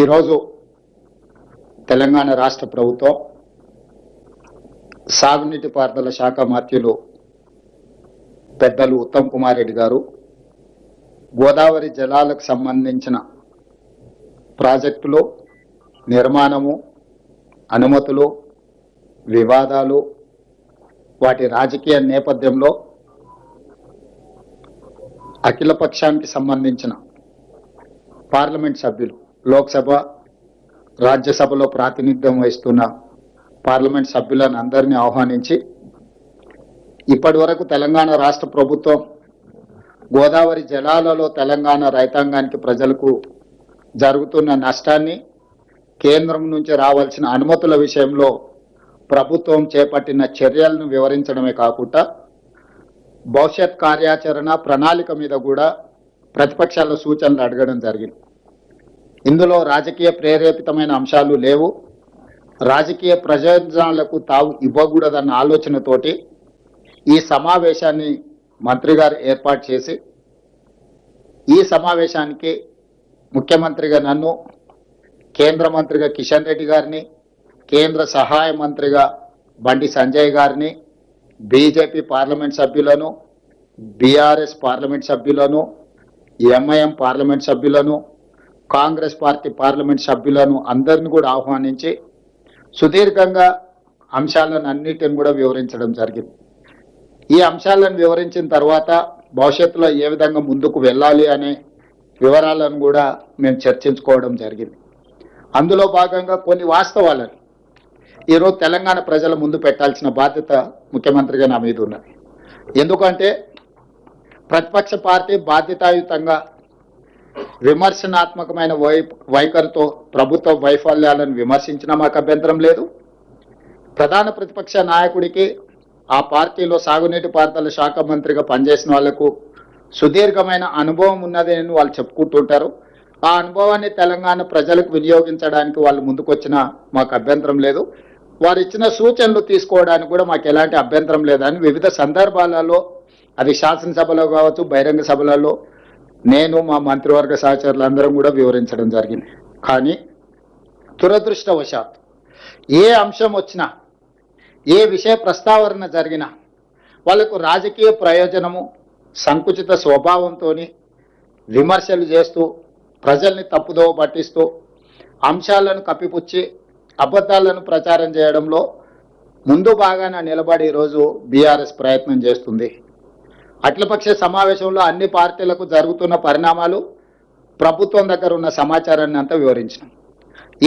ఈరోజు తెలంగాణ రాష్ట్ర ప్రభుత్వం సాగునీటి పారుదల శాఖ మంత్రులు పెద్దలు ఉత్తమ్ కుమార్ రెడ్డి గారు గోదావరి జలాలకు సంబంధించిన ప్రాజెక్టులు నిర్మాణము, అనుమతులు, వివాదాలు, వాటి రాజకీయ నేపథ్యంలో అఖిలపక్షానికి సంబంధించిన పార్లమెంట్ సభ్యులు, లోక్సభ, రాజ్యసభలో ప్రాతినిధ్యం వహిస్తున్న పార్లమెంట్ సభ్యులను అందరినీ ఆహ్వానించి ఇప్పటి వరకు తెలంగాణ రాష్ట్ర ప్రభుత్వం గోదావరి జలాలలో తెలంగాణ రైతాంగానికి, ప్రజలకు జరుగుతున్న నష్టాన్ని, కేంద్రం నుంచి రావాల్సిన అనుమతుల విషయంలో ప్రభుత్వం చేపట్టిన చర్యలను వివరించడమే కాకుండా భవిష్యత్ కార్యాచరణ ప్రణాళిక మీద కూడా ప్రతిపక్షాల సూచనలు అడగడం జరిగింది. ఇందులో రాజకీయ ప్రేరేపితమైన అంశాలు లేవు. రాజకీయ ప్రయోజనాలకు తావు ఇవ్వకూడదన్న ఆలోచనతోటి ఈ సమావేశాన్ని మంత్రి గారు ఏర్పాటు చేసి, ఈ సమావేశానికి ముఖ్యమంత్రిగా నన్ను, కేంద్ర మంత్రిగా కిషన్ రెడ్డి గారిని, కేంద్ర సహాయ మంత్రిగా బండి సంజయ్ గారిని, బీజేపీ పార్లమెంట్ సభ్యులను, బీఆర్ఎస్ పార్లమెంట్ సభ్యులను, ఎంఐఎం పార్లమెంట్ సభ్యులను, కాంగ్రెస్ పార్టీ పార్లమెంట్ సభ్యులను అందరిని కూడా ఆహ్వానించి సుదీర్ఘంగా అంశాలను అన్నిటిని కూడా వివరించడం జరిగింది. ఈ అంశాలను వివరించిన తర్వాత భవిష్యత్తులో ఏ విధంగా ముందుకు వెళ్ళాలి అనే వివరాలను కూడా మేము చర్చించుకోవడం జరిగింది. అందులో భాగంగా కొన్ని వాస్తవాలను ఈరోజు తెలంగాణ ప్రజల ముందు పెట్టాల్సిన బాధ్యత ముఖ్యమంత్రిగా నా మీద ఉన్నది. ఎందుకంటే ప్రతిపక్ష పార్టీ బాధ్యతాయుతంగా విమర్శనాత్మకమైన వైఖరితో ప్రభుత్వ వైఫల్యాలను విమర్శించినా మాకు అభ్యంతరం లేదు. ప్రధాన ప్రతిపక్ష నాయకుడికి ఆ పార్టీలో సాగునీటి పారుదల శాఖ మంత్రిగా పనిచేసిన వాళ్లకు సుదీర్ఘమైన అనుభవం ఉన్నదని వాళ్ళు చెప్పుకుంటుంటారు. ఆ అనుభవాన్ని తెలంగాణ ప్రజలకు వినియోగించడానికి వాళ్ళు ముందుకొచ్చినా మాకు అభ్యంతరం లేదు. వారు ఇచ్చిన సూచనలు తీసుకోవడానికి కూడా మాకు ఎలాంటి అభ్యంతరం లేదని వివిధ సందర్భాలలో, అది శాసనసభలో కావచ్చు, బహిరంగ సభలలో నేను, మా మంత్రివర్గ సహచరులందరం కూడా వివరించడం జరిగింది. కానీ దురదృష్టవశాత్తు ఏ అంశం వచ్చినా, ఏ విషయ ప్రస్తావన జరిగినా వాళ్లకు రాజకీయ ప్రయోజనము, సంకుచిత స్వభావంతో విమర్శలు చేస్తూ, ప్రజల్ని తప్పుదోవ పట్టిస్తూ, అంశాలను కప్పిపుచ్చి అబద్ధాలను ప్రచారం చేయడంలో ముందు బాగానే నిలబడి ఈరోజు బీఆర్ఎస్ ప్రయత్నం చేస్తుంది. అఖిలపక్ష సమావేశంలో అన్ని పార్టీలకు జరుగుతున్న పరిణామాలు, ప్రభుత్వం దగ్గర ఉన్న సమాచారాన్ని అంతా వివరించినాం.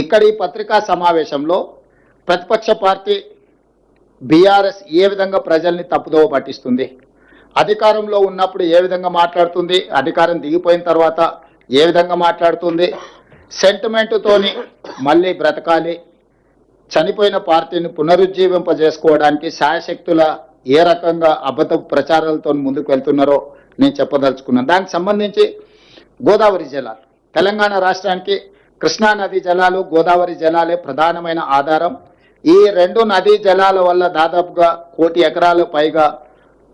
ఇక్కడ ఈ పత్రికా సమావేశంలో ప్రతిపక్ష పార్టీ బీఆర్ఎస్ ఏ విధంగా ప్రజల్ని తప్పుదోవ పట్టిస్తుంది, అధికారంలో ఉన్నప్పుడు ఏ విధంగా మాట్లాడుతుంది, అధికారం దిగిపోయిన తర్వాత ఏ విధంగా మాట్లాడుతుంది, సెంటిమెంటుతోని మళ్ళీ బ్రతకాలి, చనిపోయిన పార్టీని పునరుజ్జీవింపజేసుకోవడానికి శాయశక్తుల ఏ రకంగా అబద్ధ ప్రచారాలతో ముందుకు వెళ్తున్నారో నేను చెప్పదలుచుకున్నాను. దానికి సంబంధించి గోదావరి జలాలు, తెలంగాణ రాష్ట్రానికి కృష్ణా నదీ జలాలు, గోదావరి జలాలే ప్రధానమైన ఆధారం. ఈ రెండు నదీ జలాల వల్ల దాదాపుగా 1 కోటి ఎకరాలు పైగా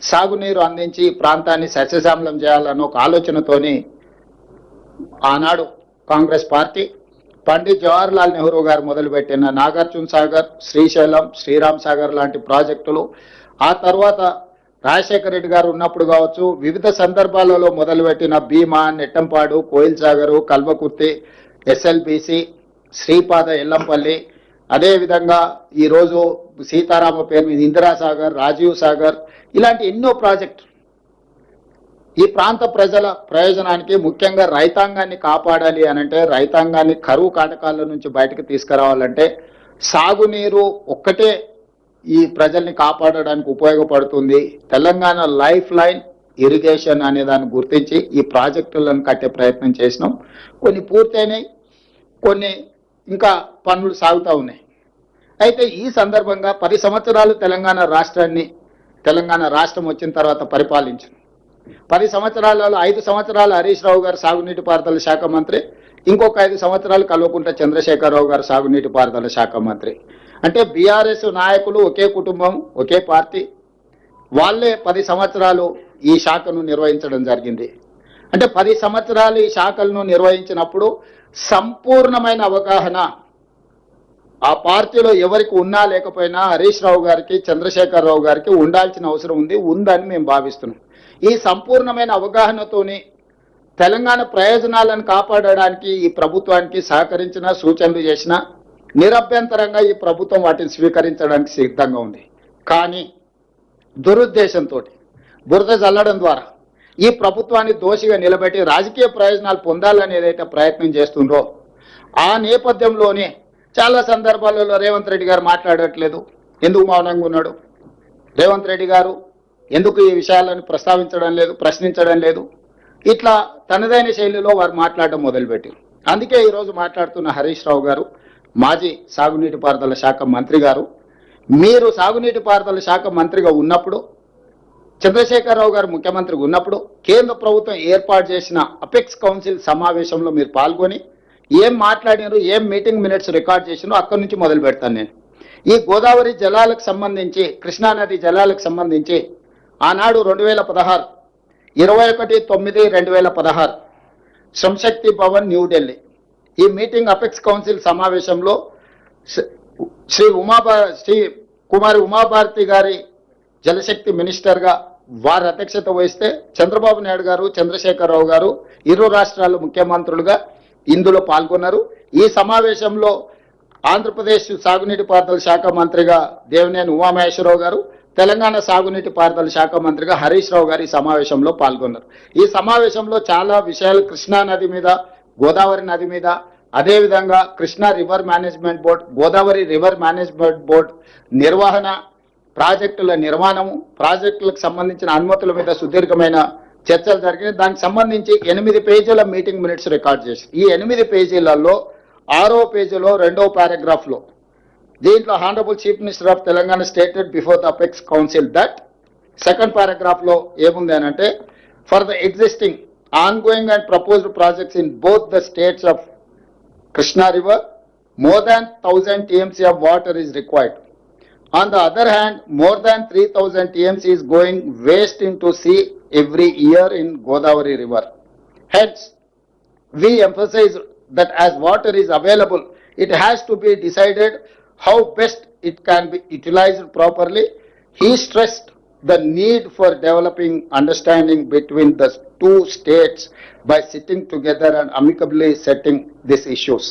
సాగునీరు అందించి ప్రాంతాన్ని సస్యశ్యామలం చేయాలన్న ఒక ఆలోచనతోని ఆనాడు కాంగ్రెస్ పార్టీ పండిత్ జవహర్లాల్ నెహ్రూ గారు మొదలుపెట్టిన నాగార్జున సాగర్, శ్రీశైలం, శ్రీరామ్ సాగర్ లాంటి ప్రాజెక్టులు, ఆ తర్వాత రాజశేఖర రెడ్డి గారు ఉన్నప్పుడు కావచ్చు, వివిధ సందర్భాలలో మొదలుపెట్టిన భీమా, నెట్టంపాడు, కోయిల్ సాగరు, కల్వకుర్తి, ఎస్ఎల్బిసి, శ్రీపాద, ఎల్లంపల్లి, అదేవిధంగా ఈరోజు సీతారామ పేరు మీద ఇందిరాసాగర్, రాజీవ్ సాగర్, ఇలాంటి ఎన్నో ప్రాజెక్టులు ఈ ప్రాంత ప్రజల ప్రయోజనానికి, ముఖ్యంగా రైతాంగాన్ని కాపాడాలి అనంటే, రైతాంగాన్ని కరువు కాటకాల నుంచి బయటకు తీసుకురావాలంటే సాగునీరు ఒక్కటే ఈ ప్రజల్ని కాపాడడానికి ఉపయోగపడుతుంది. తెలంగాణ లైఫ్ లైన్ ఇరిగేషన్ అనే దాన్ని గుర్తించి ఈ ప్రాజెక్టులను కట్టే ప్రయత్నం చేసినాం. కొన్ని పూర్తయినాయి, కొన్ని ఇంకా పనులు సాగుతూ ఉన్నాయి. అయితే ఈ సందర్భంగా 10 సంవత్సరాలు తెలంగాణ రాష్ట్రం వచ్చిన తర్వాత పరిపాలించింది. 10 సంవత్సరాలలో 5 సంవత్సరాలు హరీష్ రావు గారు సాగునీటి పారుదల శాఖ మంత్రి, ఇంకొక 5 సంవత్సరాలు కల్వకుంట్ల చంద్రశేఖరరావు గారు సాగునీటి పారుదల శాఖ మంత్రి. అంటే బీఆర్ఎస్ నాయకులు ఒకే కుటుంబం, ఒకే పార్టీ, వాళ్ళే 10 సంవత్సరాలు ఈ శాఖను నిర్వహించడం జరిగింది. అంటే 10 సంవత్సరాలు ఈ శాఖలను నిర్వహించినప్పుడు సంపూర్ణమైన అవగాహన ఆ పార్టీలో ఎవరికి ఉన్నా లేకపోయినా హరీష్ రావు గారికి, చంద్రశేఖరరావు గారికి ఉండాల్సిన అవసరం ఉందని మేము భావిస్తున్నాం. ఈ సంపూర్ణమైన అవగాహనతోని తెలంగాణ ప్రయోజనాలను కాపాడడానికి ఈ ప్రభుత్వానికి సహకరించిన, సూచనలు చేసిన నిరభ్యంతరంగా ఈ ప్రభుత్వం వాటిని స్వీకరించడానికి సిద్ధంగా ఉంది. కానీ దురుద్దేశంతో బురద చల్లడం ద్వారా ఈ ప్రభుత్వాన్ని దోషిగా నిలబెట్టి రాజకీయ ప్రయోజనాలు పొందాలని ఏదైతే ప్రయత్నం చేస్తుందో ఆ నేపథ్యంలోనే చాలా సందర్భాలలో రేవంత్ రెడ్డి గారు మాట్లాడట్లేదు. ఎందుకు మౌనంగా ఉన్నాడు? రేవంత్ రెడ్డి గారు ఎందుకు ఈ విషయాలను ప్రస్తావించడం లేదు, ప్రశ్నించడం లేదు? ఇట్లా తనదైన శైలిలో వారు మాట్లాడడం మొదలుపెట్టారు. అందుకే ఈరోజు మాట్లాడుతున్న హరీష్ రావు గారు, మాజీ సాగునీటి పారుదల శాఖ మంత్రి గారు, మీరు సాగునీటి పారుదల శాఖ మంత్రిగా ఉన్నప్పుడు, చంద్రశేఖరరావు గారు ముఖ్యమంత్రిగా ఉన్నప్పుడు కేంద్ర ప్రభుత్వం ఏర్పాటు చేసిన అపెక్స్ కౌన్సిల్ సమావేశంలో మీరు పాల్గొని ఏం మాట్లాడినారు, ఏం మీటింగ్ మినిట్స్ రికార్డ్ చేసినారో అక్కడి నుంచి మొదలు పెడతాను నేను. ఈ గోదావరి జలాలకు సంబంధించి, కృష్ణానది జలాలకు సంబంధించి ఆనాడు 2016 21/9/2016 శ్రమశక్తి భవన్ న్యూఢిల్లీ ఈ మీటింగ్ అపెక్స్ కౌన్సిల్ సమావేశంలో శ్రీ కుమారి ఉమాభారతి గారి జలశక్తి మినిస్టర్గా వారి అధ్యక్షత వహిస్తే చంద్రబాబు నాయుడు గారు, చంద్రశేఖరరావు గారు ఇరు రాష్ట్రాల ముఖ్యమంత్రులుగా ఇందులో పాల్గొన్నారు. ఈ సమావేశంలో ఆంధ్రప్రదేశ్ సాగునీటి పారుదల శాఖ మంత్రిగా దేవినేని ఉమామహేశ్వరరావు గారు, తెలంగాణ సాగునీటి పారుదల శాఖ మంత్రిగా హరీష్ రావు గారు ఈ సమావేశంలో పాల్గొన్నారు. ఈ సమావేశంలో చాలా విషయాలు కృష్ణా నది మీద, గోదావరి నది మీద, అదేవిధంగా Krishna river management board, Godavari river management board నిర్వహణ, ప్రాజెక్టుల నిర్మాణము, ప్రాజెక్టులకు సంబంధించిన అనుమతుల మీద సుదీర్ఘమైన చర్చలు జరిగినాయి. దానికి సంబంధించి 8 పేజీల మీటింగ్ మినిట్స్ రికార్డ్ చేసి ఈ 8 పేజీలలో 6వ పేజీలో 2వ పారాగ్రాఫ్లో దీంట్లో honourable chief minister of Telangana stated before the apex council that, second పారాగ్రాఫ్లో ఏముంది అని అంటే, for the existing ongoing and proposed projects in both the states of Krishna river more than 1000 TMC of water is required. On the other hand, more than 3000 TMC is going waste into sea every year in Godavari river. Hence, we emphasize that as water is available, it has to be decided how best it can be utilized properly. He stressed the need for developing understanding between the two states by sitting together and amicably setting these issues.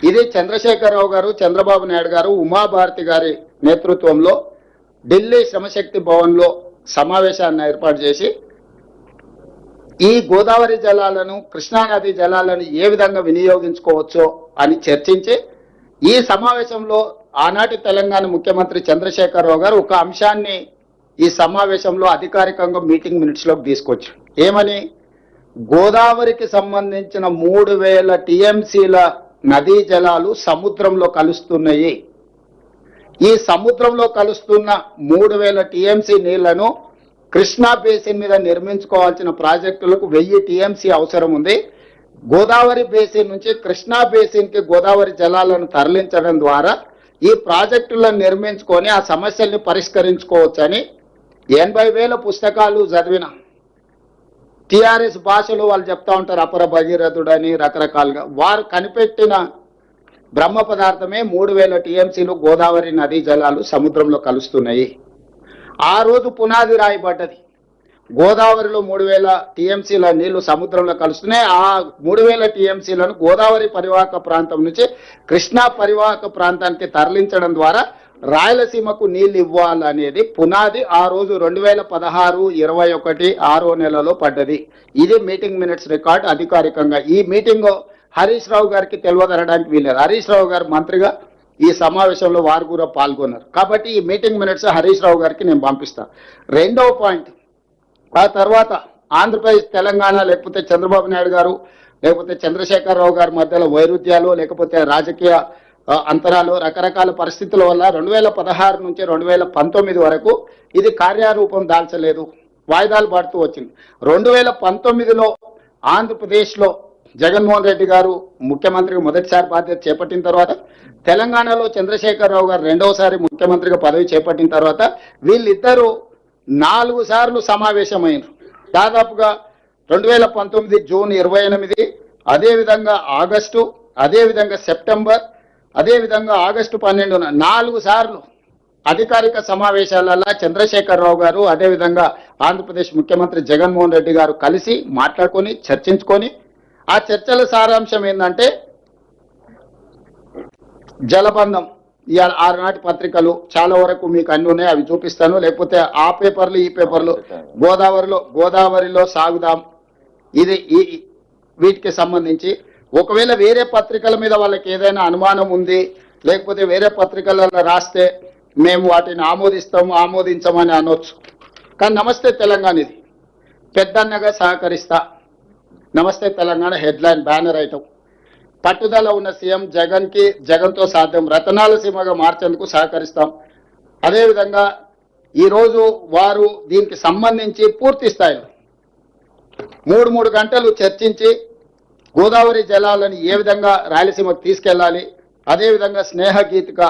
ఇది చంద్రశేఖరరావు గారు, చంద్రబాబు నాయుడు గారు, ఉమాభారతి గారి నేతృత్వంలో ఢిల్లీ శ్రమశక్తి భవన్లో సమావేశాన్ని ఏర్పాటు చేసి ఈ గోదావరి జలాలను, కృష్ణానది జలాలను ఏ విధంగా వినియోగించుకోవచ్చో అని చర్చించి ఈ సమావేశంలో ఆనాటి తెలంగాణ ముఖ్యమంత్రి చంద్రశేఖరరావు గారు ఒక అంశాన్ని ఈ సమావేశంలో అధికారికంగా మీటింగ్ మినిట్స్లోకి తీసుకొచ్చారు. ఏమని? గోదావరికి సంబంధించిన 3000 టీఎంసీల నదీ జలాలు సముద్రంలో కలుస్తున్నాయి. ఈ సముద్రంలో కలుస్తున్న 3000 టీఎంసీ నీళ్లను కృష్ణా బేసిన్ మీద నిర్మించుకోవాల్సిన ప్రాజెక్టులకు 1000 టీఎంసీ అవసరం ఉంది. గోదావరి బేసిన్ నుంచి కృష్ణా బేసిన్కి గోదావరి జలాలను తరలించడం ద్వారా ఈ ప్రాజెక్టులను నిర్మించుకొని ఆ సమస్యల్ని పరిష్కరించుకోవచ్చని 80,000 పుస్తకాలు చదివిన టిఆర్ఎస్ భాషలో వాళ్ళు చెప్తా ఉంటారు, అపర భగీరథుడని రకరకాలుగా. వారు కనిపెట్టిన బ్రహ్మ పదార్థమే 3000 టీఎంసీలు గోదావరి నదీ జలాలు సముద్రంలో కలుస్తున్నాయి. ఆ రోజు పునాది రాయబడ్డది. గోదావరిలో 3000 టీఎంసీల నీళ్లు సముద్రంలో కలుస్తున్నాయి. ఆ 3000 టీఎంసీలను గోదావరి పరివాహక ప్రాంతం నుంచి కృష్ణా పరివాహక ప్రాంతానికి తరలించడం ద్వారా రాయలసీమకు నీళ్లు ఇవ్వాలనేది పునాది ఆ రోజు 2016-21 6వ నెలలో పడ్డది. ఇది మీటింగ్ మినిట్స్ రికార్డ్ అధికారికంగా. ఈ మీటింగ్ హరీష్ రావు గారికి తెలియదనడానికి వీలేదు. హరీష్ రావు గారు మంత్రిగా ఈ సమావేశంలో వారు కూడా పాల్గొన్నారు. కాబట్టి ఈ మీటింగ్ మినిట్స్ హరీష్ రావు గారికి నేను పంపిస్తాను. రెండవ పాయింట్, ఆ తర్వాత ఆంధ్రప్రదేశ్, తెలంగాణ, లేకపోతే చంద్రబాబు నాయుడు గారు, లేకపోతే చంద్రశేఖరరావు గారి మధ్యలో వైరుధ్యాలు, లేకపోతే రాజకీయ అంతరాలు, రకరకాల పరిస్థితుల వల్ల 2016 నుంచి 2019 వరకు ఇది కార్యరూపం దాల్చలేదు, వాయిదాలు పడుతూ వచ్చింది. 2019లో ఆంధ్రప్రదేశ్లో జగన్మోహన్ రెడ్డి గారు ముఖ్యమంత్రిగా మొదటిసారి బాధ్యత చేపట్టిన తర్వాత, తెలంగాణలో చంద్రశేఖరరావు గారు రెండవసారి ముఖ్యమంత్రిగా పదవి చేపట్టిన తర్వాత వీళ్ళిద్దరూ 4 సార్లు సమావేశమైనారు. దాదాపుగా 2019 జూన్ 28, అదేవిధంగా ఆగస్టు, అదేవిధంగా సెప్టెంబర్, అదేవిధంగా ఆగస్టు 12న 4 సార్లు అధికారిక సమావేశాలలో చంద్రశేఖరరావు గారు అదేవిధంగా ఆంధ్రప్రదేశ్ ముఖ్యమంత్రి జగన్మోహన్ రెడ్డి గారు కలిసి మాట్లాడుకొని చర్చించుకొని ఆ చర్చల సారాంశం ఏంటంటే జలబంధం. ఇవాళ ఆనాటి పత్రికలు చాలా వరకు మీకు అన్ని ఉన్నాయి, అవి చూపిస్తాను. లేకపోతే ఆ పేపర్లు ఈ పేపర్లు గోదావరిలో సాగుదాం, ఇది వీటికి సంబంధించి ఒకవేళ వేరే పత్రికల మీద వాళ్ళకి ఏదైనా అనుమానం ఉంది, లేకపోతే వేరే పత్రికలలో రాస్తే మేము వాటిని ఆమోదించమని అనొచ్చు. కానీ నమస్తే తెలంగాణ ఇది పెద్దన్నగా సహకరిస్తా, నమస్తే తెలంగాణ హెడ్లైన్ బ్యానర్ ఐటమ్. పట్టుదల ఉన్న సీఎం జగన్తో సాధ్యం, రతనాల సీమగా మార్చేందుకు సహకరిస్తాం. అదేవిధంగా ఈరోజు వారు దీనికి సంబంధించి పూర్తి స్థాయిలో 3 గంటలు చర్చించి గోదావరి జలాలను ఏ విధంగా రాయలసీమకు తీసుకెళ్లాలి, అదేవిధంగా స్నేహగీతిక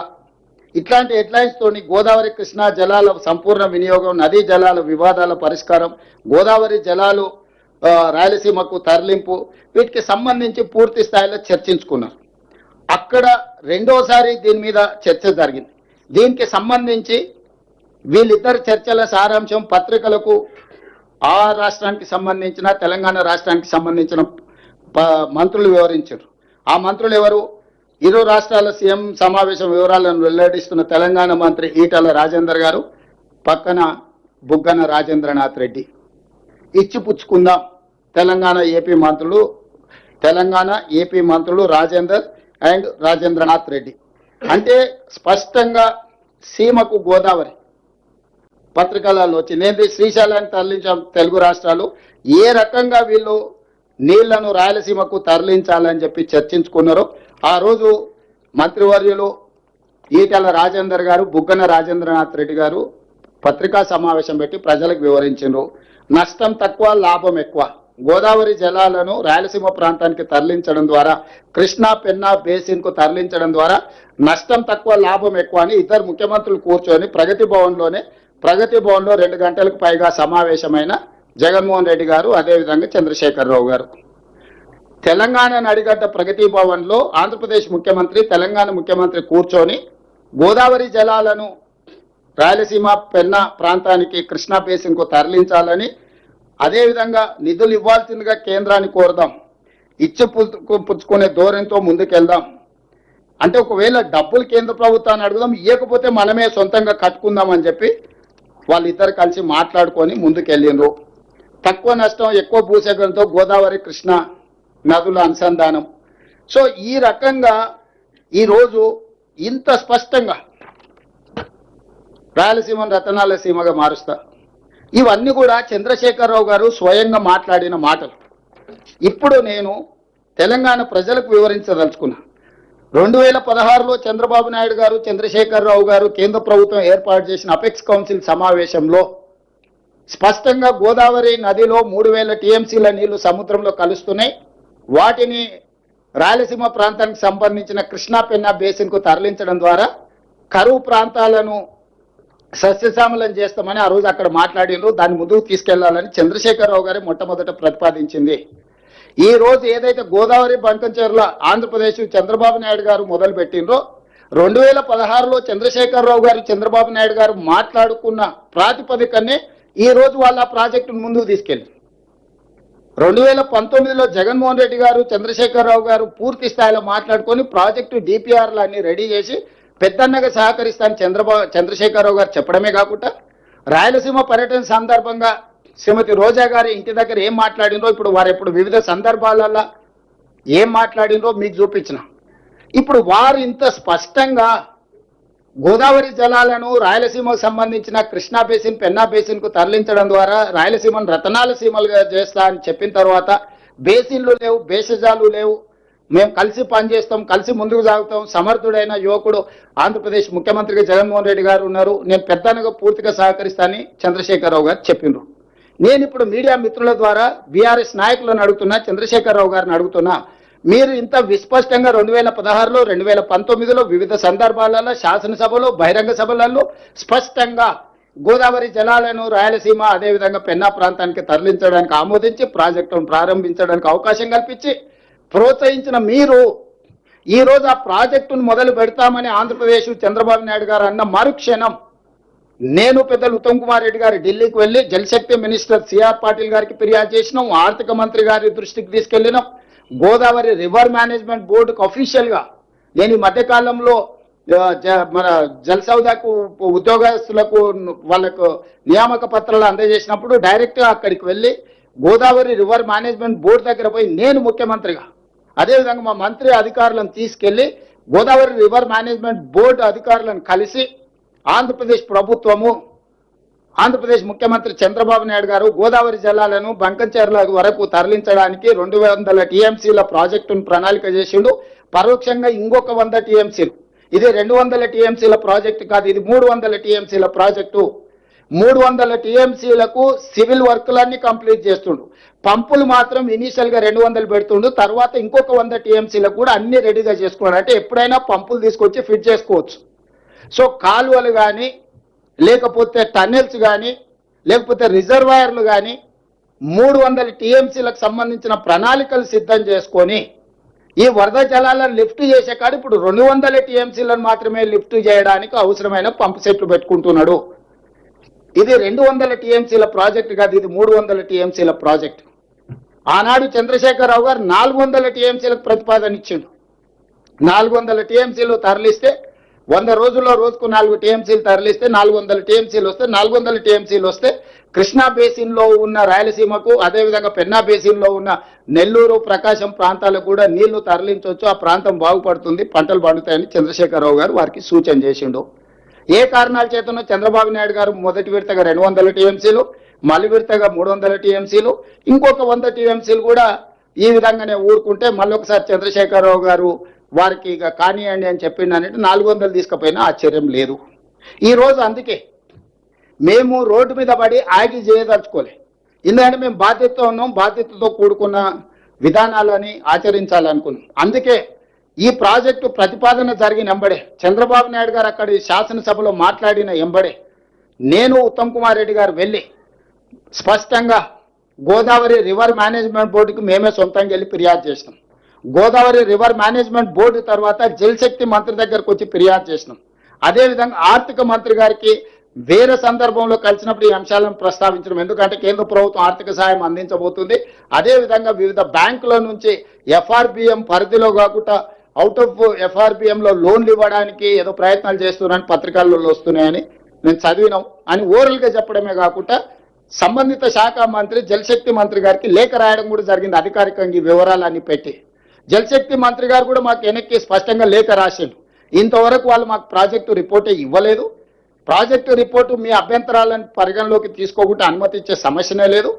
ఇట్లాంటి హెడ్లైన్స్ తోని గోదావరి కృష్ణా జలాల సంపూర్ణ వినియోగం, నదీ జలాల వివాదాల పరిష్కారం, గోదావరి జలాలు రాయలసీమకు తరలింపు, వీటికి సంబంధించి పూర్తి స్థాయిలో చర్చించుకున్నారు. అక్కడ రెండోసారి దీని మీద చర్చ జరిగింది. దీనికి సంబంధించి వీళ్ళిద్దరు చర్చల సారాంశం పత్రికలకు ఆ రాష్ట్రానికి సంబంధించిన తెలంగాణ రాష్ట్రానికి సంబంధించిన మంత్రులు వివరించారు. ఆ మంత్రులు ఎవరు? ఇరు రాష్ట్రాల సీఎం సమావేశం వివరాలను వెల్లడిస్తున్న తెలంగాణ మంత్రి ఈటల రాజేందర్ గారు, పక్కన బుగ్గన రాజేంద్రనాథ్ రెడ్డి. ఇచ్చిపుచ్చుకుందాం తెలంగాణ ఏపీ మంత్రులు రాజేందర్ అండ్ రాజేంద్రనాథ్ రెడ్డి. అంటే స్పష్టంగా సీమకు గోదావరి పత్రికలలో వచ్చింది. శ్రీశైలాన్ని తరలించాం తెలుగు రాష్ట్రాలు, ఏ రకంగా వీళ్ళు నీళ్లను రాయలసీమకు తరలించాలని చెప్పి చర్చించుకున్నారో ఆ రోజు మంత్రివర్యులు ఈటెల రాజేందర్ గారు, బుగ్గన రాజేంద్రనాథ్ రెడ్డి గారు పత్రికా సమావేశం పెట్టి ప్రజలకు వివరించారు. నష్టం తక్కువ, లాభం ఎక్కువ. గోదావరి జలాలను రాయలసీమ ప్రాంతానికి తరలించడం ద్వారా, కృష్ణా పెన్నా బేసిన్ కు తరలించడం ద్వారా నష్టం తక్కువ, లాభం ఎక్కువ అని ఇద్దరు ముఖ్యమంత్రులు కూర్చొని ప్రగతి భవన్లో 2 గంటలకు పైగా సమావేశమైన జగన్మోహన్ రెడ్డి గారు, అదేవిధంగా చంద్రశేఖరరావు గారు తెలంగాణ నడిగడ్డ ప్రగతి భవన్లో ఆంధ్రప్రదేశ్ ముఖ్యమంత్రి, తెలంగాణ ముఖ్యమంత్రి కూర్చొని గోదావరి జలాలను రాయలసీమ పెన్నా ప్రాంతానికి, కృష్ణా బేసిన్ కు తరలించాలని, అదేవిధంగా నిధులు ఇవ్వాల్సిందిగా కేంద్రాన్ని కోరదాం, పుచ్చుకునే ధోరణితో ముందుకెళ్దాం. అంటే ఒకవేళ డబ్బులు కేంద్ర ప్రభుత్వాన్ని అడుగుదాం, ఇవ్వకపోతే మనమే సొంతంగా కట్టుకుందాం అని చెప్పి వాళ్ళిద్దరు కలిసి మాట్లాడుకొని ముందుకెళ్ళిండ్రు. తక్కువ నష్టం, ఎక్కువ భూసేకరణతో గోదావరి కృష్ణ నదుల అనుసంధానం. సో ఈ రకంగా ఈరోజు ఇంత స్పష్టంగా రాయలసీమను రతనాల సీమగా మారుస్తా, ఇవన్నీ కూడా చంద్రశేఖరరావు గారు స్వయంగా మాట్లాడిన మాటలు. ఇప్పుడు నేను తెలంగాణ ప్రజలకు వివరించదలుచుకున్నా. 2016లో చంద్రబాబు నాయుడు గారు, చంద్రశేఖరరావు గారు కేంద్ర ప్రభుత్వం ఏర్పాటు చేసిన అపెక్స్ కౌన్సిల్ సమావేశంలో స్పష్టంగా గోదావరి నదిలో 3000 టీఎంసీల నీళ్లు సముద్రంలో కలుస్తున్నాయి, వాటిని రాయలసీమ ప్రాంతానికి సంబంధించిన కృష్ణా పెన్నా బేసిన్ కు తరలించడం ద్వారా కరువు ప్రాంతాలను సస్యశ్యామలం చేస్తామని ఆ రోజు అక్కడ మాట్లాడినరు. దాన్ని ముందుకు తీసుకెళ్లాలని చంద్రశేఖరరావు గారు మొట్టమొదట ప్రతిపాదించింది. ఈ రోజు ఏదైతే గోదావరి బంకంచెర్ల ఆంధ్రప్రదేశ్ చంద్రబాబు నాయుడు గారు మొదలు పెట్టినరో 2016లో చంద్రశేఖరరావు గారు, చంద్రబాబు నాయుడు గారు మాట్లాడుకున్న ప్రాతిపదికనే ఈ రోజు వాళ్ళ ప్రాజెక్టును ముందుకు తీసుకెళ్ళి 2019లో జగన్మోహన్ రెడ్డి గారు, చంద్రశేఖరరావు గారు పూర్తి స్థాయిలో మాట్లాడుకొని ప్రాజెక్టు డిపిఆర్లు అన్ని రెడీ చేసి పెద్దన్నగా సహకరిస్తాను చంద్రశేఖరరావు గారు చెప్పడమే కాకుండా రాయలసీమ పర్యటన సందర్భంగా శ్రీమతి రోజా గారి ఇంటి దగ్గర ఏం మాట్లాడినో, ఇప్పుడు వారు వివిధ సందర్భాలలో ఏం మాట్లాడినో మీకు చూపించిన. ఇప్పుడు వారు ఇంత స్పష్టంగా గోదావరి జలాలను రాయలసీమకు సంబంధించిన కృష్ణా బేసిన్, పెన్నా బేసిన్ కు తరలించడం ద్వారా రాయలసీమను రతనాల సీమలుగా చేస్తా అని చెప్పిన తర్వాత బేసిన్లు లేవు, భేషజాలు లేవు, మేము కలిసి పనిచేస్తాం, కలిసి ముందుకు సాగుతాం, సమర్థుడైన యువకుడు ఆంధ్రప్రదేశ్ ముఖ్యమంత్రిగా జగన్మోహన్ రెడ్డి గారు ఉన్నారు, నేను పెద్దనగా పూర్తిగా సహకరిస్తానని చంద్రశేఖరరావు గారు చెప్పిండ్రు. నేను ఇప్పుడు మీడియా మిత్రుల ద్వారా బీఆర్ఎస్ నాయకులను అడుగుతున్నా, చంద్రశేఖరరావు గారిని అడుగుతున్నా, మీరు ఇంత విస్పష్టంగా 2016లో 2019లో వివిధ సందర్భాలలో శాసనసభలో, బహిరంగ సభలలో స్పష్టంగా గోదావరి జలాలను రాయలసీమ అదేవిధంగా పెన్నా ప్రాంతానికి తరలించడానికి ఆమోదించి ప్రాజెక్టును ప్రారంభించడానికి అవకాశం కల్పించి ప్రోత్సహించిన మీరు ఈరోజు ఆ ప్రాజెక్టును మొదలు పెడతామని ఆంధ్రప్రదేశ్ చంద్రబాబు నాయుడు గారు అన్న మరుక్షణం నేను పెద్దలు ఉత్తమ్ కుమార్ రెడ్డి గారు ఢిల్లీకి వెళ్ళి జలశక్తి మినిస్టర్ సిఆర్ పాటిల్ గారికి ఫిర్యాదు చేసినాం, ఆర్థిక మంత్రి గారి దృష్టికి తీసుకెళ్లినాం, గోదావరి రివర్ మేనేజ్మెంట్ బోర్డుకు అఫీషియల్గా నేను ఈ మధ్యకాలంలో మన జలసౌదాకు ఉద్యోగస్తులకు వాళ్ళకు నియామక పత్రాలు అందజేసినప్పుడు డైరెక్ట్గా అక్కడికి వెళ్ళి గోదావరి రివర్ మేనేజ్మెంట్ బోర్డు దగ్గర పోయి నేను ముఖ్యమంత్రిగా అదేవిధంగా మా మంత్రి అధికారులను తీసుకెళ్లి గోదావరి రివర్ మేనేజ్మెంట్ బోర్డు అధికారులను కలిసి ఆంధ్రప్రదేశ్ ప్రభుత్వము ఆంధ్రప్రదేశ్ ముఖ్యమంత్రి చంద్రబాబు నాయుడు గారు గోదావరి జలాలను బంకంచెర్ల వరకు తరలించడానికి 200 టీఎంసీల ప్రాజెక్టును ప్రణాళిక చేసిండు. పరోక్షంగా ఇంకొక 100 టీఎంసీలు, ఇది 200 టీఎంసీల ప్రాజెక్టు కాదు, ఇది 300 టీఎంసీల ప్రాజెక్టు. 300 టీఎంసీలకు సివిల్ వర్కులన్నీ కంప్లీట్ చేస్తుండు. పంపులు మాత్రం ఇనీషియల్ గా 200 పెడుతుండు, తర్వాత ఇంకొక 100 టీఎంసీలకు కూడా అన్ని రెడీగా చేసుకున్నాడు. అంటే ఎప్పుడైనా పంపులు తీసుకొచ్చి ఫిట్ చేసుకోవచ్చు. సో కాలువలు కానీ లేకపోతే టన్నెల్స్ కానీ లేకపోతే రిజర్వాయర్లు కానీ 300 టీఎంసీలకు సంబంధించిన ప్రణాళికలు సిద్ధం చేసుకొని ఈ వరద జలాలను లిఫ్ట్ చేసే కాదు ఇప్పుడు 200 టీఎంసీలను మాత్రమే లిఫ్ట్ చేయడానికి అవసరమైన పంపు సెట్లు పెట్టుకుంటున్నాడు. ఇది 200 టీఎంసీల ప్రాజెక్టు కాదు, ఇది 300 టీఎంసీల ప్రాజెక్టు. ఆనాడు చంద్రశేఖరరావు గారు 400 టీఎంసీలకు ప్రతిపాదన ఇచ్చిండు. 400 టీఎంసీలు తరలిస్తే 100 రోజుల్లో రోజుకు 4 టీఎంసీలు తరలిస్తే 400 టీఎంసీలు వస్తే 400 టీఎంసీలు వస్తే కృష్ణా బేసిన్లో ఉన్న రాయలసీమకు అదేవిధంగా పెన్నా బేసిన్లో ఉన్న నెల్లూరు ప్రకాశం ప్రాంతాలకు కూడా నీళ్లు తరలించవచ్చు, ఆ ప్రాంతం బాగుపడుతుంది, పంటలు పండుతాయని చంద్రశేఖరరావు గారు వారికి సూచన చేసిండు. ఏ కారణాల చేతనో చంద్రబాబు నాయుడు గారు మొదటి విడతగా 200 టీఎంసీలు, మళ్ళీ విడతగా 300 టీఎంసీలు, ఇంకొక 100 టీఎంసీలు కూడా ఈ విధంగానే ఊరుకుంటే మళ్ళొకసారి చంద్రశేఖరరావు గారు వారికి ఇక కానివ్వండి అని చెప్పిండనంటే 400 తీసుకుపోయినా ఆశ్చర్యం లేదు. ఈరోజు అందుకే మేము రోడ్డు మీద పడి ఆగి చేయదలుచుకోలే. ఎందుకంటే మేము బాధ్యతతో ఉన్నాం, బాధ్యతతో కూడుకున్న విధానాలని ఆచరించాలనుకున్నాం. అందుకే ఈ ప్రాజెక్టు ప్రతిపాదన జరిగిన ఎంబడే చంద్రబాబు నాయుడు గారు అక్కడి శాసనసభలో మాట్లాడిన ఎంబడే నేను ఉత్తమ్ కుమార్ రెడ్డి గారు వెళ్ళి స్పష్టంగా గోదావరి రివర్ మేనేజ్మెంట్ బోర్డుకి మేమే సొంతంగా వెళ్ళి ఫిర్యాదు చేసినాం. గోదావరి రివర్ మేనేజ్మెంట్ బోర్డు తర్వాత జలశక్తి మంత్రి దగ్గరకు వచ్చి ఫిర్యాదు చేసినాం. అదేవిధంగా ఆర్థిక మంత్రి గారికి వేరే సందర్భంలో కలిసినప్పుడు ఈ అంశాలను ప్రస్తావించడం, ఎందుకంటే కేంద్ర ప్రభుత్వం ఆర్థిక సాయం అందించబోతుంది. అదేవిధంగా వివిధ బ్యాంకుల నుంచి ఎఫ్ఆర్బిఎం పరిధిలో కాకుండా అవుట్ ఆఫ్ ఎఫ్ఆర్బిఎంలో లోన్లు ఇవ్వడానికి ఏదో ప్రయత్నాలు చేస్తున్నారని పత్రికల్లో వస్తున్నాయని నేను చదివినాం అని ఓరల్గా చెప్పడమే కాకుండా సంబంధిత శాఖ మంత్రి జలశక్తి మంత్రి గారికి లేఖ రాయడం కూడా జరిగింది. అధికారికంగా ఈ వివరాలన్నీ పెట్టి జలశక్తి మంత్రి గారు కూడా మాకు వెనక్కి స్పష్టంగా లేఖ రాసిండు. ఇంతవరకు వాళ్ళు మాకు ప్రాజెక్టు రిపోర్టే ఇవ్వలేదు, ప్రాజెక్టు రిపోర్టు మీ అభ్యంతరాలను పరిగణలోకి తీసుకోకుండా అనుమతి ఇచ్చే సమస్యనే లేదు,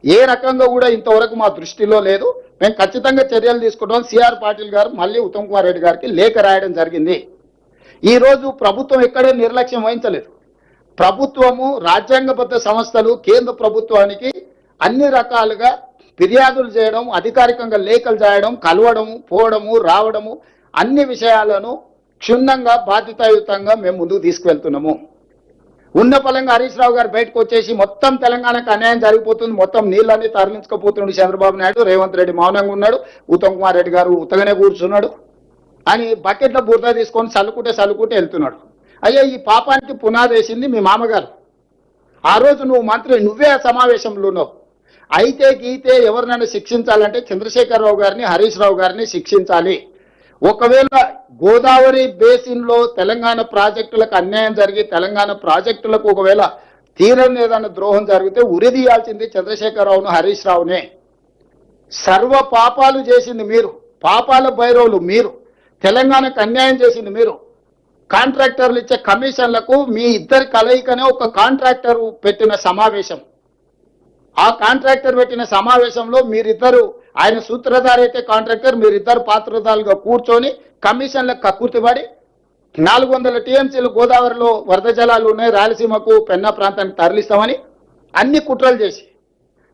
ఏ రకంగా కూడా ఇంతవరకు మా దృష్టిలో లేదు, మేము ఖచ్చితంగా చర్యలు తీసుకుంటాం. సిఆర్ పాటిల్ గారు మళ్ళీ ఉత్తమ్ కుమార్ రెడ్డి గారికి లేఖ రాయడం జరిగింది. ఈరోజు ప్రభుత్వం ఎక్కడే నిర్లక్ష్యం వహించలేదు. ప్రభుత్వము రాజ్యాంగబద్ధ సంస్థలు కేంద్ర ప్రభుత్వానికి అన్ని రకాలుగా ఫిర్యాదులు చేయడం, అధికారికంగా లేఖలు చేయడం, కలవడము, పోవడము, రావడము, అన్ని విషయాలను క్షుణ్ణంగా బాధ్యతాయుతంగా మేము ముందుకు తీసుకువెళ్తున్నాము. ఉన్న పలంగా హరీష్ రావు గారు బయటకు వచ్చేసి మొత్తం తెలంగాణకు అన్యాయం జరిగిపోతుంది, మొత్తం నీళ్ళన్నీ తరలించుకుపోతున్నాడు చంద్రబాబు నాయుడు, రేవంత్ రెడ్డి మౌనంగా ఉన్నాడు, ఉత్తమ్ కుమార్ రెడ్డి గారు ఉత్తగానే కూర్చున్నాడు అని బకెట్లో బురద తీసుకొని చల్లుకుంటే వెళ్తున్నాడు. అయ్యా, ఈ పాపానికి పునాది వేసింది మీ మామగారు. ఆ రోజు నువ్వు మంత్రి, నువ్వే ఆ సమావేశంలో ఉన్నావు. అయితే గీతే ఎవరినైనా శిక్షించాలంటే చంద్రశేఖరరావు గారిని, హరీష్ రావు గారిని శిక్షించాలి. ఒకవేళ గోదావరి బేసిన్లో తెలంగాణ ప్రాజెక్టులకు అన్యాయం జరిగి తెలంగాణ ప్రాజెక్టులకు ఒకవేళ తీరని ఏదైనా ద్రోహం జరిగితే ఉరిదీయాల్సింది చంద్రశేఖరరావును, హరీష్ రావునే. సర్వ పాపాలు చేసింది మీరు, పాపాల భైరవులు మీరు, తెలంగాణకు అన్యాయం చేసింది మీరు. కాంట్రాక్టర్లు ఇచ్చే కమిషన్లకు మీ ఇద్దరి కలయికనే ఒక కాంట్రాక్టర్ పెట్టిన సమావేశం. ఆ కాంట్రాక్టర్ పెట్టిన సమావేశంలో మీరిద్దరు, ఆయన సూత్రధారి అయితే కాంట్రాక్టర్, మీరిద్దరు పాత్రధారులుగా కూర్చొని కమిషన్లకు కక్కుర్తిపడి 400 టీఎంసీలు గోదావరిలో వరద జలాలు ఉన్నాయి, రాయలసీమకు పెన్నా ప్రాంతానికి తరలిస్తామని అన్ని కుట్రలు చేసి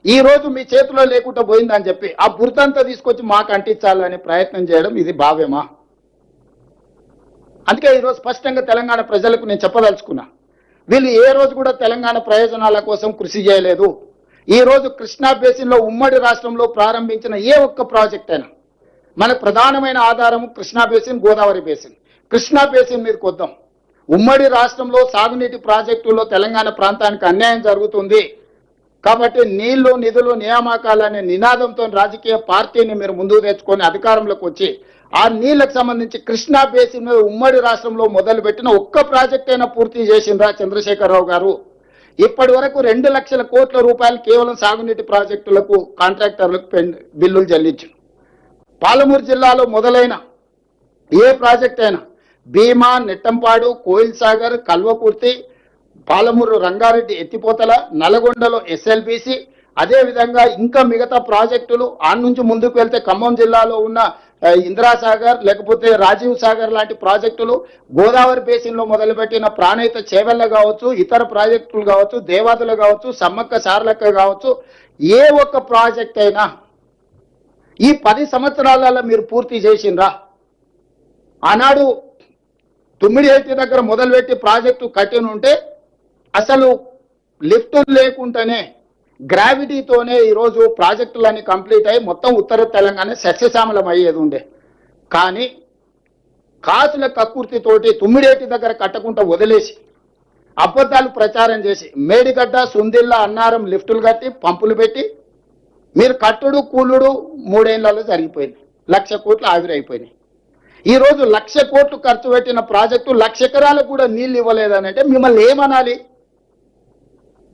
ఈ రోజు మీ చేతిలో లేకుండా పోయిందని చెప్పి ఆ బురదంతా తీసుకొచ్చి మాకు అంటించాలని ప్రయత్నం చేయడం ఇది భావ్యమా? అందుకే ఈరోజు స్పష్టంగా తెలంగాణ ప్రజలకు నేను చెప్పదలుచుకున్నా, వీళ్ళు ఏ రోజు కూడా తెలంగాణ ప్రయోజనాల కోసం కృషి చేయలేదు. ఈ రోజు కృష్ణా బేసిన్లో ఉమ్మడి రాష్ట్రంలో ప్రారంభించిన ఏ ఒక్క ప్రాజెక్ట్ అయినా, మన ప్రధానమైన ఆధారం Krishna basin, Godavari basin. Krishna basin మీదకి వద్దాం. ఉమ్మడి రాష్ట్రంలో సాగునీటి ప్రాజెక్టుల్లో తెలంగాణ ప్రాంతానికి అన్యాయం జరుగుతుంది కాబట్టి నీళ్లు, నిధులు, నియామకాలనే నినాదంతో రాజకీయ పార్టీని మీరు ముందుకు తెచ్చుకొని అధికారంలోకి వచ్చి ఆ నీళ్లకు సంబంధించి కృష్ణా బేసిన్ మీద ఉమ్మడి రాష్ట్రంలో మొదలుపెట్టిన ఒక్క ప్రాజెక్ట్ అయినా పూర్తి చేసిందా చంద్రశేఖరరావు గారు? ఇప్పటి వరకు 2 లక్షల కోట్ల రూపాయలు కేవలం సాగునీటి ప్రాజెక్టులకు కాంట్రాక్టర్లకు బిల్లులు చెల్లించారు. పాలమూరు జిల్లాలో మొదలైన ఏ ప్రాజెక్ట్ అయినా భీమా, నెట్టంపాడు, కోయిల్ సాగర్, కల్వకుర్తి, పాలమూరు రంగారెడ్డి ఎత్తిపోతల, నల్గొండలో ఎస్ఎల్బిసి, అదేవిధంగా ఇంకా మిగతా ప్రాజెక్టులు ఆ నుంచి ముందుకు వెళ్తే ఖమ్మం జిల్లాలో ఉన్న ఇందిరాసాగర్ లేకపోతే రాజీవ్ సాగర్ లాంటి ప్రాజెక్టులు, గోదావరి బేసిన్లో మొదలుపెట్టిన ప్రాణహిత చేవెళ్ళ కావచ్చు, ఇతర ప్రాజెక్టులు కావచ్చు, దేవాదులు కావచ్చు, సమ్మక్క సారలక్క కావచ్చు, ఏ ఒక్క ప్రాజెక్ట్ అయినా ఈ 10 సంవత్సరాలలో మీరు పూర్తి చేసిండ్రా? ఆనాడు తుమ్మిడిహెట్టి దగ్గర మొదలుపెట్టి ప్రాజెక్టు కట్టినుంటే అసలు లిఫ్ట్ లేకుండానే గ్రావిటీతోనే ఈరోజు ప్రాజెక్టులన్నీ కంప్లీట్ అయ్యి మొత్తం ఉత్తర తెలంగాణ సస్యశ్యామలం అయ్యేది ఉండే. కానీ కాసుల కక్కుర్తితోటి తుమ్మిడేటి దగ్గర కట్టకుండా వదిలేసి అబద్ధాలు ప్రచారం చేసి మేడిగడ్డ, సుందిల్ల, అన్నారం లిఫ్టులు కట్టి పంపులు పెట్టి మీరు కట్టుడు కూలుడు 3 ఏళ్లలో జరిగిపోయింది. 1,00,000 కోట్లు ఆవిరైపోయినాయి. ఈరోజు 1,00,000 కోట్లు ఖర్చు పెట్టిన ప్రాజెక్టు 1,00,000 ఎకరాలకు కూడా నీళ్ళు ఇవ్వలేదని అంటే మిమ్మల్ని ఏమనాలి?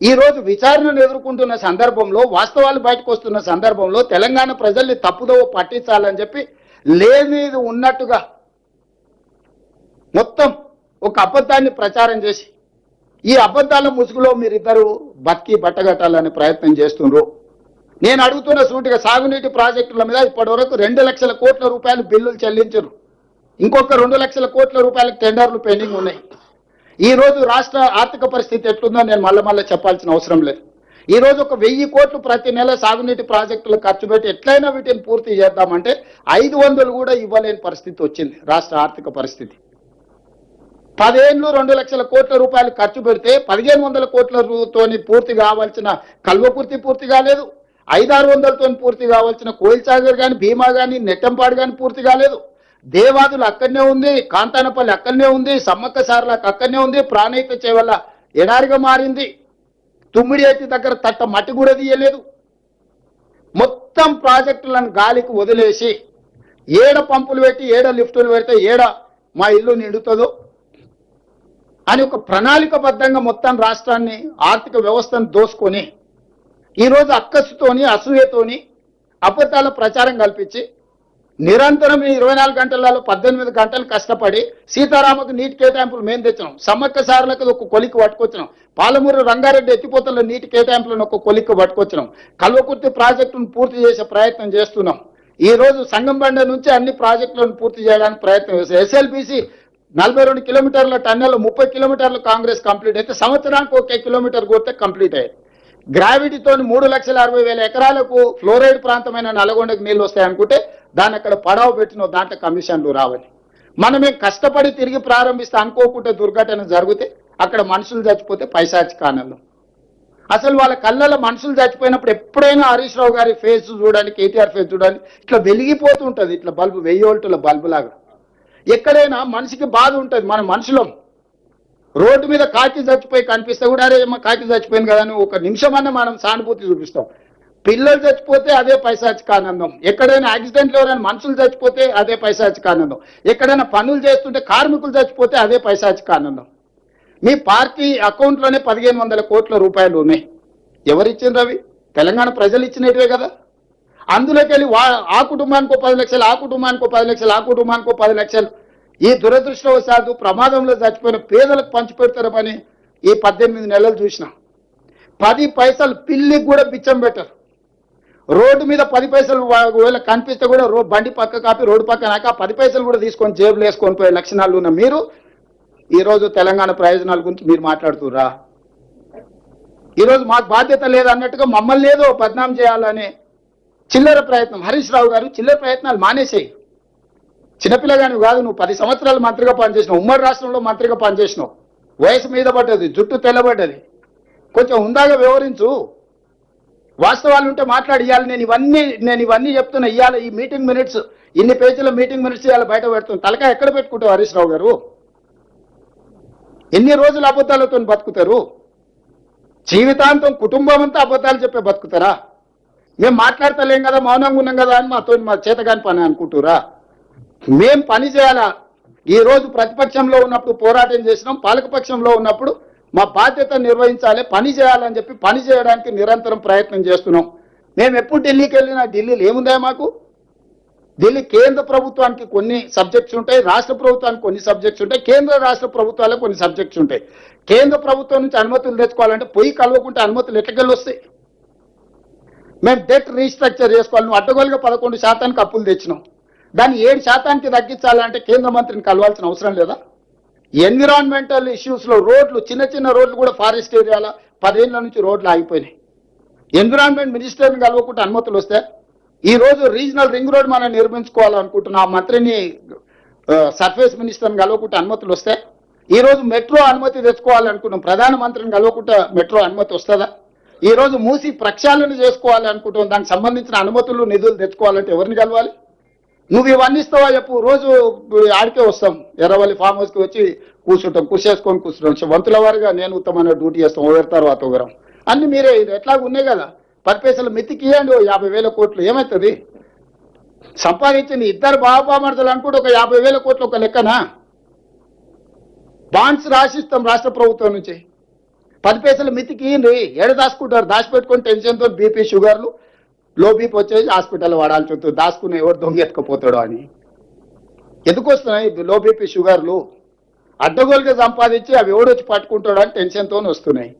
ఈరోజు విచారణను ఎదుర్కొంటున్న సందర్భంలో, వాస్తవాలు బయటకు వస్తున్న సందర్భంలో తెలంగాణ ప్రజల్ని తప్పుదోవ పట్టించాలని చెప్పి లేనిది ఉన్నట్టుగా మొత్తం ఒక అబద్ధాన్ని ప్రచారం చేసి ఈ అబద్ధాల ముసుగులో మీరిద్దరు బతికి బట్టగట్టాలనే ప్రయత్నం చేస్తున్నారు. నేను అడుగుతున్న సూటిగా సాగునీటి ప్రాజెక్టుల మీద ఇప్పటివరకు 2 లక్షల కోట్ల రూపాయలు బిల్లులు చెల్లించరు. ఇంకొక 2 లక్షల కోట్ల రూపాయలకు టెండర్లు పెండింగ్ ఉన్నాయి. ఈ రోజు రాష్ట్ర ఆర్థిక పరిస్థితి ఎట్లుందో నేను మళ్ళీ చెప్పాల్సిన అవసరం లేదు. ఈ రోజు ఒక 1000 కోట్లు ప్రతి నెల సాగునీటి ప్రాజెక్టులు ఖర్చు పెట్టి ఎట్లయినా వీటిని పూర్తి చేద్దామంటే 500 కూడా ఇవ్వలేని పరిస్థితి వచ్చింది రాష్ట్ర ఆర్థిక పరిస్థితి. 10 ఏళ్ళు 2 లక్షల కోట్ల రూపాయలు ఖర్చు పెడితే 1500 కోట్లతోని పూర్తి కావాల్సిన కల్వకుర్తి పూర్తి కాలేదు, 500-600తో పూర్తి కావాల్సిన కోయిల్ సాగర్ కానీ, భీమా కానీ, నెట్టంపాడు కానీ పూర్తి కాలేదు. దేవాదులు అక్కడనే ఉంది, కాంతానపల్లి అక్కడనే ఉంది, సమ్మక్క సారలకు అక్కడనే ఉంది, ప్రాణహిత చేవల్ల ఎడారిగా మారింది, తుమ్మిడిహెట్టి దగ్గర తట్ట మట్టి కూడా తీయలేదు. మొత్తం ప్రాజెక్టులను గాలికి వదిలేసి ఏడ పంపులు పెట్టి ఏడ లిఫ్టులు పెడితే ఏడ మా ఇల్లు నిండుతుందో అని ఒక ప్రణాళికబద్ధంగా మొత్తం రాష్ట్రాన్ని, ఆర్థిక వ్యవస్థను దోసుకొని ఈరోజు అక్కసుతోని, అసూయతోని అబద్ధాల ప్రచారం కల్పించి నిరంతరం 24 గంటలలో 18 గంటలు కష్టపడి సీతారామకు నీటి కేటాయింపులు మేము తెచ్చినాం, సమ్మక్క సారలకు ఒక కొలిక్కి పట్టుకొచ్చినాం, పాలమూరు రంగారెడ్డి ఎత్తిపోతల నీటి కేటాయింపులను ఒక కొలిక్కి పట్టుకొచ్చినాం, కల్వకుర్తి ప్రాజెక్టును పూర్తి చేసే ప్రయత్నం చేస్తున్నాం. ఈ రోజు సంగంబండ నుంచి అన్ని ప్రాజెక్టులను పూర్తి చేయడానికి ప్రయత్నం చేస్తాం. ఎస్ఎల్బిసి 42 కిలోమీటర్ల టన్నెల్ 30 కిలోమీటర్లు కాంగ్రెస్ కంప్లీట్ అయితే సంవత్సరానికి 1 కిలోమీటర్ కొడితే కంప్లీట్ అయ్యాయి. గ్రావిటీతో 3,60,000 ఎకరాలకు ఫ్లోరైడ్ ప్రాంతమైన నల్గొండకు నీళ్ళు వస్తాయనుకుంటే దాన్ని అక్కడ పడవ పెట్టిన దాంట్లో కమిషన్లు రావని మనమే కష్టపడి తిరిగి ప్రారంభిస్తే అనుకోకుంటే దుర్ఘటన జరిగితే అక్కడ మనుషులు చచ్చిపోతే పైశాచిక ఆనందం. అసలు వాళ్ళ కళ్ళలో మనుషులు చచ్చిపోయినప్పుడు ఎప్పుడైనా హరీష్ రావు గారి ఫేస్ చూడండి, కేటీఆర్ ఫేస్ చూడండి, ఇట్లా వెలిగిపోతుంటుంది, ఇట్లా బల్బు 1000 వోల్టుల బల్బు లాగా. ఎక్కడైనా మనిషికి బాధ ఉంటుంది. మన మనుషులం రోడ్డు మీద కాకి చచ్చిపోయి కనిపిస్తే కూడా అరే కాకి చచ్చిపోయింది కదా అని ఒక నిమిషం అన్న మనం సానుభూతి చూపిస్తాం. పిల్లలు చచ్చిపోతే అదే పైశాచిక ఆనందం, ఎక్కడైనా యాక్సిడెంట్లు ఎవరైనా మనుషులు చచ్చిపోతే అదే పైశాచిక ఆనందం, ఎక్కడైనా పనులు చేస్తుంటే కార్మికులు చచ్చిపోతే అదే పైశాచిక ఆనందం. మీ పార్టీ అకౌంట్లోనే 1500 కోట్ల రూపాయలు ఉన్నాయి. ఎవరిచ్చిండ్రు అవి? తెలంగాణ ప్రజలు ఇచ్చినట్టువే కదా. అందులోకి వెళ్ళి ఆ కుటుంబానికి 10 లక్షలు, ఆ కుటుంబానికి 10 లక్షలు, ఆ కుటుంబానికి 10 లక్షలు ఈ దురదృష్టవశాత్తు ప్రమాదంలో చచ్చిపోయిన పేదలకు పంచిపెడతారని ఈ 18 నెలలు చూసిన. 10 పైసలు పిల్లికి కూడా బిచ్చం పెట్టరు. రోడ్డు మీద 10 పైసలు ఒకవేళ కనిపిస్తే కూడా బండి పక్క కాపి రోడ్డు పక్కన 10 పైసలు కూడా తీసుకొని జేబులు వేసుకొని పోయే లక్షణాలు ఉన్న మీరు ఈరోజు తెలంగాణ ప్రయోజనాల గురించి మీరు మాట్లాడుతురా? ఈరోజు మాకు బాధ్యత లేదన్నట్టుగా మమ్మల్ని ఏదో బద్నాం చేయాలనే చిల్లర ప్రయత్నం. హరీష్ రావు గారు చిల్లర ప్రయత్నాలు మానేసేయి. చిన్నపిల్లగాని కాదు, నువ్వు 10 సంవత్సరాలు మంత్రిగా పనిచేసినావు, ఉమ్మడి రాష్ట్రంలో మంత్రిగా పనిచేసినావు. వయసు మీద పడ్డది, జుట్టు తెల్లబడ్డది. కొంచెం హుందాగా వివరించు. వాస్తవాలు ఉంటే మాట్లాడి. ఇవ్వాలి నేను ఇవన్నీ చెప్తున్నా. ఇవాళ ఈ మీటింగ్ మినిట్స్, ఇన్ని పేజీల మీటింగ్ మినిట్స్ ఇవాళ బయట పెడుతుంది. తలకాయ ఎక్కడ పెట్టుకుంటావు హరీష్ రావు గారు? ఎన్ని రోజులు అబద్ధాలతో బతుకుతారు? జీవితాంతం కుటుంబం అంతా అబద్ధాలు చెప్పే బతుకుతారా? మేము మాట్లాడతలేం కదా, మౌనంగా ఉన్నాం కదా అని మా చేతగాని పని అనుకుంటురా? మేం పని చేయాలా? ఈ రోజు ప్రతిపక్షంలో ఉన్నప్పుడు పోరాటం చేసినాం, పాలకపక్షంలో ఉన్నప్పుడు మా బాధ్యత నిర్వహించాలి, పని చేయాలని చెప్పి పని చేయడానికి నిరంతరం ప్రయత్నం చేస్తున్నాం. మేము ఎప్పుడు ఢిల్లీకి వెళ్ళినా ఢిల్లీలో ఏముందా మాకు? ఢిల్లీ కేంద్ర ప్రభుత్వానికి కొన్ని సబ్జెక్ట్స్ ఉంటాయి, రాష్ట్ర ప్రభుత్వానికి కొన్ని సబ్జెక్ట్స్ ఉంటాయి, కేంద్ర రాష్ట్ర ప్రభుత్వాలకు కొన్ని సబ్జెక్ట్స్ ఉంటాయి. కేంద్ర ప్రభుత్వం నుంచి అనుమతులు తెచ్చుకోవాలంటే పొయ్యి కలవకుంటే అనుమతులు ఎట్లకెళ్ళి వస్తాయి? మేము డెట్ రీస్ట్రక్చర్ చేసుకోవాలి. నువ్వు అడ్డగోలుగా 11% అప్పులు తెచ్చినావు. దాన్ని 7% తగ్గించాలంటే కేంద్ర మంత్రిని కలవాల్సిన అవసరం లేదా? ఎన్విరాన్మెంటల్ ఇష్యూస్లో రోడ్లు, చిన్న చిన్న రోడ్లు కూడా ఫారెస్ట్ ఏరియాలో 10 ఏళ్ల నుంచి రోడ్లు ఆగిపోయినాయి. ఎన్విరాన్మెంట్ మినిస్టర్ని కలవకుంటే అనుమతులు వస్తే ఈ రోజు రీజనల్ రింగ్ రోడ్ మనం నిర్మించుకోవాలనుకుంటున్నా, ఆ మంత్రిని సర్ఫేస్ మినిస్టర్ని కలవకుంటే అనుమతులు వస్తే ఈ రోజు మెట్రో అనుమతి తెచ్చుకోవాలనుకుంటున్నాం, ప్రధానమంత్రిని కలవకుంటే మెట్రో అనుమతి వస్తుందా? ఈ రోజు మూసి ప్రక్షాళన చేసుకోవాలనుకుంటున్నాం, దానికి సంబంధించిన అనుమతులు నిధులు తెచ్చుకోవాలంటే ఎవరిని కలవాలి? నువ్వు ఇవన్నీ ఇస్తావా చెప్పు? రోజు ఆడికే వస్తాం, ఎర్రవల్లి ఫామ్ హౌస్కి వచ్చి కూర్చుంటాం, కూర్చుంటాం. వంతుల వారిగా నేను ఉత్తమైన డ్యూటీ చేస్తాం, ఒకరి తర్వాత ఒకరం. అన్ని మీరే ఎట్లాగ ఉన్నాయి కదా. 10 పైసలు మితికి ఇవ్వండి, 50,000 కోట్లు ఏమవుతుంది? సంపాదించింది ఇద్దరు బాబామర్దలు అనుకుంటే ఒక 50,000 కోట్లు ఒక లెక్కనా? బాండ్స్ రాసిస్తాం రాష్ట్ర ప్రభుత్వం నుంచి. 10 పైసలు మితికి ఇవ్వండి. ఏడ దాచుకుంటారు? దాచిపెట్టుకొని టెన్షన్తో బీపీ షుగర్లు, లో బీపీ వచ్చేసి హాస్పిటల్ వాడాల్సి వస్తుంది, దాచుకుని ఎవరు దొంగ ఎత్తుకపోతాడో అని. ఎందుకు వస్తున్నాయి లో బీపీ షుగర్లు? అడ్డగోలుగా సంపాదించి అవి ఎవడొచ్చి పట్టుకుంటాడో అని టెన్షన్తో వస్తున్నాయి.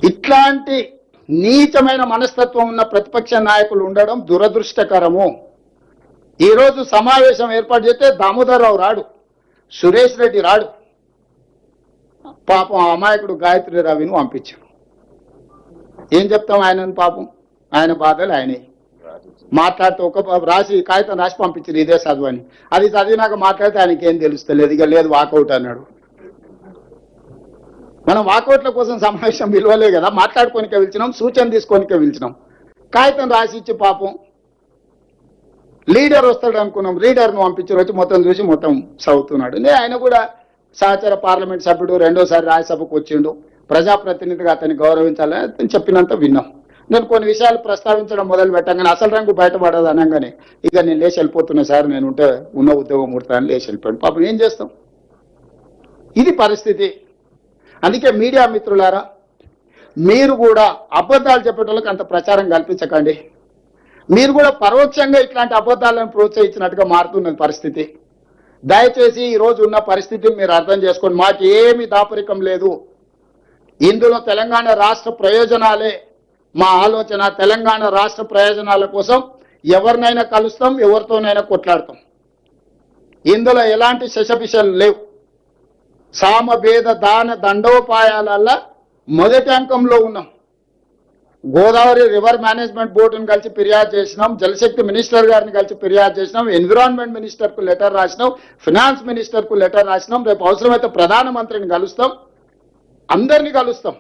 ఇట్లాంటి నీచమైన మనస్తత్వం ఉన్న ప్రతిపక్ష నాయకులు ఉండడం దురదృష్టకరము. ఈరోజు సమావేశం ఏర్పాటు చేస్తే దామోదరరావు రాడు, సురేష్ రెడ్డి రాడు, పాపం అమాయకుడు గాయత్రి రవిని పంపించారు. ఏం చెప్తాం ఆయనను? పాపం ఆయన బాధలు ఆయనే మాట్లాడితే ఒక రాసి కాగితం రాసి పంపించారు, ఇదే చదువు అని. అది చదివినాక మాట్లాడితే ఆయనకి ఏం తెలుస్తలేదు. ఇక లేదు వాకౌట్ అన్నాడు. మనం వాకౌట్ల కోసం సమావేశం విలువలే కదా, మాట్లాడుకోనికే పిలిచినాం, సూచన తీసుకోనికే పిలిచినాం. కాగితం రాసి ఇచ్చి పాపం లీడర్ వస్తాడు అనుకున్నాం, లీడర్ను పంపించారు. వచ్చి మొత్తం చూసి మొత్తం చదువుతున్నాడు. ఆయన కూడా సహచర పార్లమెంట్ సభ్యుడు, రెండోసారి రాజ్యసభకు వచ్చిండు, ప్రజాప్రతినిధిగా అతన్ని గౌరవించాలని అతను చెప్పినంత విన్నాం. నేను కొన్ని విషయాలు ప్రస్తావించడం మొదలు పెట్టగానే అసలు రంగు బయటపడదు అనగానే ఇక నేను లేచి వెళ్ళిపోతున్నా సార్, నేను ఉంటే ఉన్న ఉద్యోగం ఉడతాను లేచి వెళ్ళిపోయాను. పాపం ఏం చేస్తాం? ఇది పరిస్థితి. అందుకే మీడియా మిత్రులారా, మీరు కూడా అబద్ధాలు చెప్పేటోళ్ళకి అంత ప్రచారం కల్పించకండి. మీరు కూడా పరోక్షంగా ఇట్లాంటి అబద్ధాలను ప్రోత్సహించినట్టుగా మారుతున్న పరిస్థితి. దయచేసి ఈ రోజు ఉన్న పరిస్థితిని మీరు అర్థం చేసుకోండి. మాకు ఏమి దాపరికం లేదు ఇందులో. తెలంగాణ రాష్ట్ర ప్రయోజనాలే మా ఆలోచన. తెలంగాణ రాష్ట్ర ప్రయోజనాల కోసం ఎవరినైనా కలుస్తాం, ఎవరితోనైనా కొట్లాడతాం. ఇందులో ఎలాంటి శశపిషలు లేవు. సామభేద దాన దండోపాయాలల్లో మొదటి అంకంలో ఉన్నాం. గోదావరి రివర్ మేనేజ్మెంట్ బోర్డును కలిసి ఫిర్యాదు చేసినాం, జలశక్తి మినిస్టర్ గారిని కలిసి ఫిర్యాదు చేసినాం, ఎన్విరాన్మెంట్ మినిస్టర్కు లెటర్ రాసినాం, ఫినాన్స్ మినిస్టర్కు లెటర్ రాసినాం. రేపు అవసరమైతే ప్రధానమంత్రిని కలుస్తాం, అందరినీ కలుస్తాం.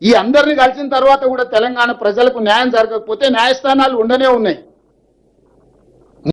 ఈ అందరినీ కలిసిన తర్వాత కూడా తెలంగాణ ప్రజలకు న్యాయం జరగకపోతే న్యాయస్థానాలు ఉండనే ఉన్నాయి.